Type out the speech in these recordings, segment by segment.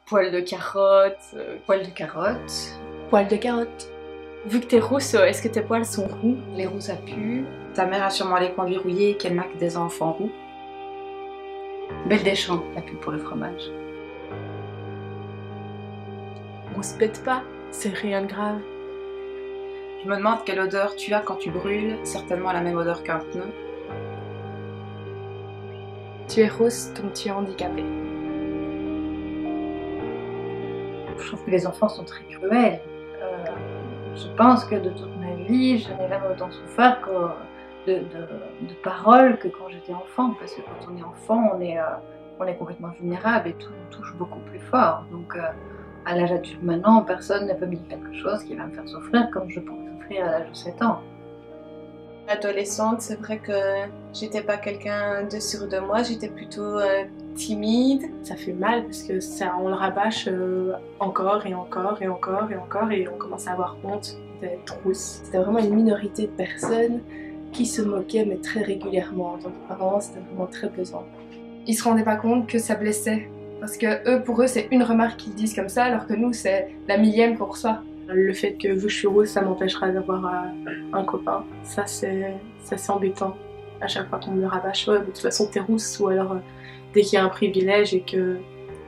Poil de carotte. Poil de carotte. Poil de carotte. Vu que t'es rousse, est-ce que tes poils sont roux? Les roux ça pue. Ta mère a sûrement les conduits rouillés et qu'elle n'a que des enfants roux. Belle des champs, la pub pour le fromage. On se pète pas, c'est rien de grave. Je me demande quelle odeur tu as quand tu brûles, certainement la même odeur qu'un pneu. Tu es rousse, donc tu es handicapée. Je trouve que les enfants sont très cruels. Je pense que de toute ma vie, je n'ai jamais autant souffert de paroles que quand j'étais enfant. Parce que quand on est enfant, on est complètement vulnérable et tout nous touche beaucoup plus fort. Donc à l'âge adulte maintenant, personne ne peut me dire quelque chose qui va me faire souffrir comme je pourrais souffrir à l'âge de 7 ans. Adolescente, c'est vrai que j'étais pas quelqu'un de sûr de moi, j'étais plutôt timide. Ça fait mal parce que ça, on le rabâche encore et encore et encore et encore et on commence à avoir honte d'être rousse. C'était vraiment une minorité de personnes qui se moquaient mais très régulièrement. En tant que parents, c'était vraiment très pesant. Ils se rendaient pas compte que ça blessait parce que pour eux c'est une remarque qu'ils disent comme ça alors que nous c'est la millième qu'on reçoit. Le fait que vu que je suis rousse, ça m'empêchera d'avoir un copain. Ça c'est embêtant. À chaque fois qu'on me le rabâche, ouais, de toute façon t'es rousse, ou alors dès qu'il y a un privilège et que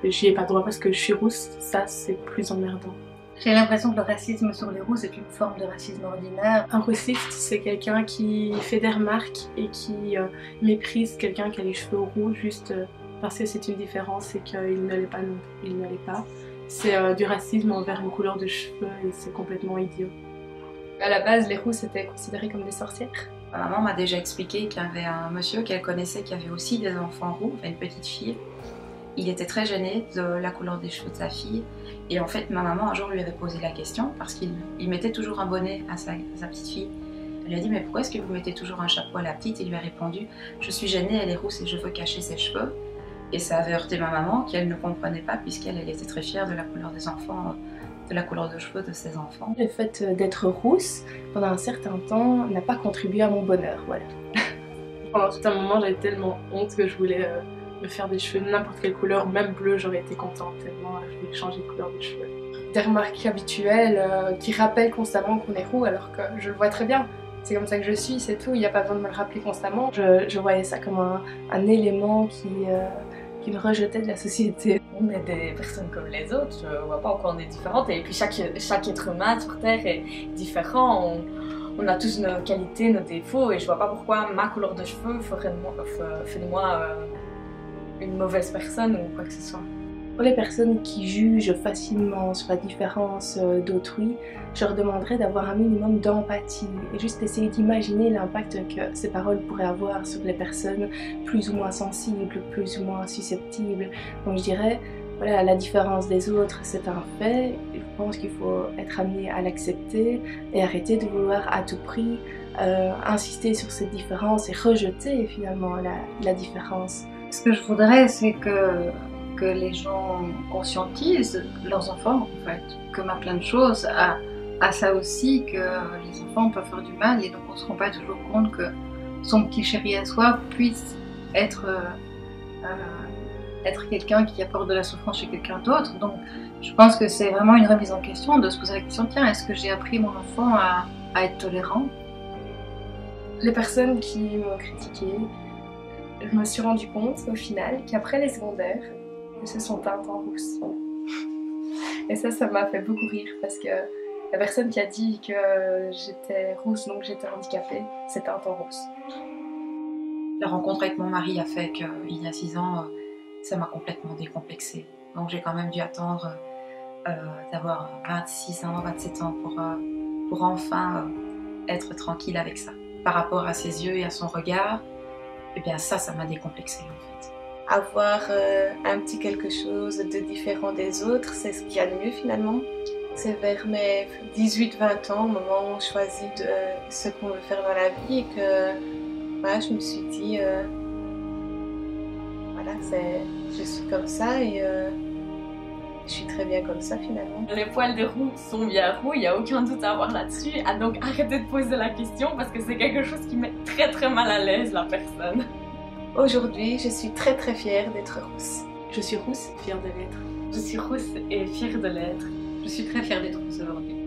j'y ai pas droit parce que je suis rousse, ça c'est plus emmerdant. J'ai l'impression que le racisme sur les rousses est une forme de racisme ordinaire. Un roussiste, c'est quelqu'un qui fait des remarques et qui méprise quelqu'un qui a les cheveux roux juste parce que c'est une différence et qu'il ne l'est pas non plus. Il ne l'est pas. C'est du racisme envers une couleur de cheveux et c'est complètement idiot. À la base, les rousses étaient considérées comme des sorcières. Ma maman m'a déjà expliqué qu'il y avait un monsieur qu'elle connaissait qui avait aussi des enfants roux, enfin une petite fille. Il était très gêné de la couleur des cheveux de sa fille. Et en fait, ma maman un jour lui avait posé la question parce qu'il mettait toujours un bonnet à sa petite fille. Elle lui a dit « Mais pourquoi est-ce que vous mettez toujours un chapeau à la petite ?» Il lui a répondu « Je suis gênée, elle est rousse et je veux cacher ses cheveux. » Et ça avait heurté ma maman qu'elle ne comprenait pas puisqu'elle était très fière de la couleur des enfants, de la couleur de cheveux de ses enfants. Le fait d'être rousse pendant un certain temps n'a pas contribué à mon bonheur, voilà. Pendant tout un moment, j'avais tellement honte que je voulais me faire des cheveux de n'importe quelle couleur, même bleu, j'aurais été contente tellement je voulais changer de couleur de cheveux. Des remarques habituelles qui rappellent constamment qu'on est roux alors que je le vois très bien. C'est comme ça que je suis, c'est tout, il n'y a pas besoin de me le rappeler constamment. Je voyais ça comme un élément qui me rejetait de la société. On est des personnes comme les autres, je vois pas pourquoi on est différentes et puis chaque être humain sur Terre est différent. On a tous nos qualités, nos défauts et je vois pas pourquoi ma couleur de cheveux fait de moi une mauvaise personne ou quoi que ce soit. Pour les personnes qui jugent facilement sur la différence d'autrui, je leur demanderais d'avoir un minimum d'empathie et juste essayer d'imaginer l'impact que ces paroles pourraient avoir sur les personnes plus ou moins sensibles, plus ou moins susceptibles. Donc je dirais, voilà, la différence des autres c'est un fait, je pense qu'il faut être amené à l'accepter et arrêter de vouloir à tout prix insister sur cette différence et rejeter finalement la différence. Ce que je voudrais, c'est que les gens conscientisent leurs enfants, en fait, comme à plein de choses, à ça aussi, que les enfants peuvent faire du mal et donc on ne se rend pas toujours compte que son petit chéri à soi puisse être quelqu'un qui apporte de la souffrance chez quelqu'un d'autre. Donc je pense que c'est vraiment une remise en question de se poser la question, tiens, est-ce que j'ai appris mon enfant à être tolérant? Les personnes qui m'ont critiqué, je me suis rendu compte au final qu'après les secondaires, elles se sont teintes en rousse. Et ça m'a fait beaucoup rire parce que la personne qui a dit que j'étais rousse donc j'étais handicapée, s'est teinte en rousse. La rencontre avec mon mari a fait qu'il y a 6 ans, ça m'a complètement décomplexée. Donc j'ai quand même dû attendre d'avoir 26 ans, 27 ans pour enfin être tranquille avec ça. Par rapport à ses yeux et à son regard, eh bien ça m'a décomplexée en fait. Avoir un petit quelque chose de différent des autres, c'est ce qu'il y a de mieux finalement. C'est vers mes 18-20 ans, au moment où on choisit ce qu'on veut faire dans la vie et que voilà, je me suis dit, voilà, je suis comme ça et je suis très bien comme ça finalement. Les poils de roux sont bien roux, il n'y a aucun doute à avoir là-dessus. Ah, donc arrêtez de poser la question parce que c'est quelque chose qui met très mal à l'aise la personne. Aujourd'hui, je suis très fière d'être rousse. Je suis rousse, fière de l'être. Je suis rousse et fière de l'être. Je suis très fière d'être rousse aujourd'hui.